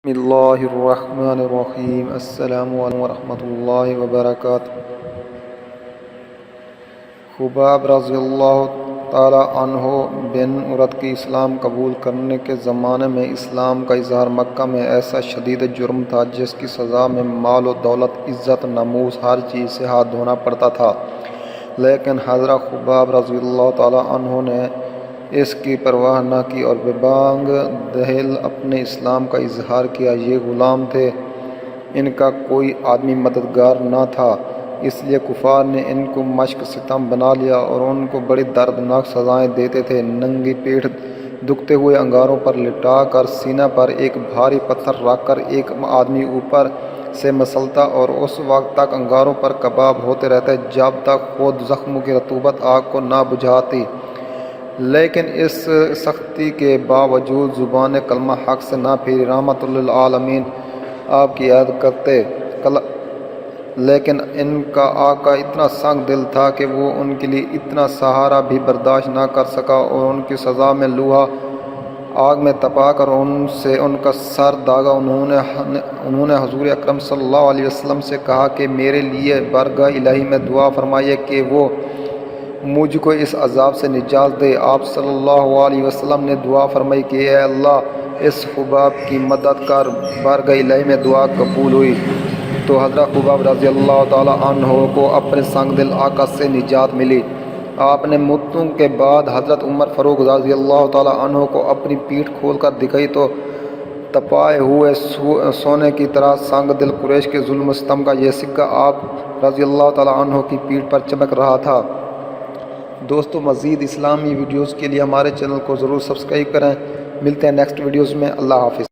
بسم اللہ الرحمن الرحیم۔ السلام علیکم ورحمۃ اللہ وبرکاتہ۔ خباب رضی اللہ تعالی عنہ بن عورت کی اسلام قبول کرنے کے زمانے میں اسلام کا اظہار مکہ میں ایسا شدید جرم تھا جس کی سزا میں مال و دولت، عزت، ناموس، ہر چیز سے ہاتھ دھونا پڑتا تھا، لیکن حضرت خباب رضی اللہ تعالی عنہ نے اس کی پرواہ نہ کی اور ببانگ دہل اپنے اسلام کا اظہار کیا۔ یہ غلام تھے، ان کا کوئی آدمی مددگار نہ تھا، اس لیے کفار نے ان کو مشق ستم بنا لیا اور ان کو بڑی دردناک سزائیں دیتے تھے۔ ننگی پیٹھ دکھتے ہوئے انگاروں پر لٹا کر سینہ پر ایک بھاری پتھر رکھ کر ایک آدمی اوپر سے مسلتا اور اس وقت تک انگاروں پر کباب ہوتے رہتے جب تک خود زخموں کی رطوبت آگ کو نہ بجھاتی، لیکن اس سختی کے باوجود زبان کلمہ حق سے نہ پھیری۔ رحمت للعالمین آپ کی یاد کرتے، لیکن ان کا آقا اتنا سنگ دل تھا کہ وہ ان کے لیے اتنا سہارا بھی برداشت نہ کر سکا اور ان کی سزا میں لوہا آگ میں تپا کر ان کا سر داغا۔ انہوں نے حضور اکرم صلی اللہ علیہ وسلم سے کہا کہ میرے لیے بارگاہ الہی میں دعا فرمائیے کہ وہ مجھ کو اس عذاب سے نجات دے۔ آپ صلی اللہ علیہ وسلم نے دعا فرمائی کہ اے اللہ اس خباب کی مدد کر۔ بارگاہ الہی میں دعا قبول ہوئی تو حضرت خباب رضی اللہ تعالی عنہ کو اپنے سنگ دل آقا سے نجات ملی۔ آپ نے مدتوں کے بعد حضرت عمر فاروق رضی اللہ تعالی عنہ کو اپنی پیٹھ کھول کر دکھائی تو تپائے ہوئے سونے کی طرح سنگ دل قریش کے ظلم و ستم کا یہ سکہ آپ رضی اللہ تعالی عنہ کی پیٹھ پر چمک رہا تھا۔ دوستو، مزید اسلامی ویڈیوز کے لیے ہمارے چینل کو ضرور سبسکرائب کریں۔ ملتے ہیں نیکسٹ ویڈیوز میں۔ اللہ حافظ۔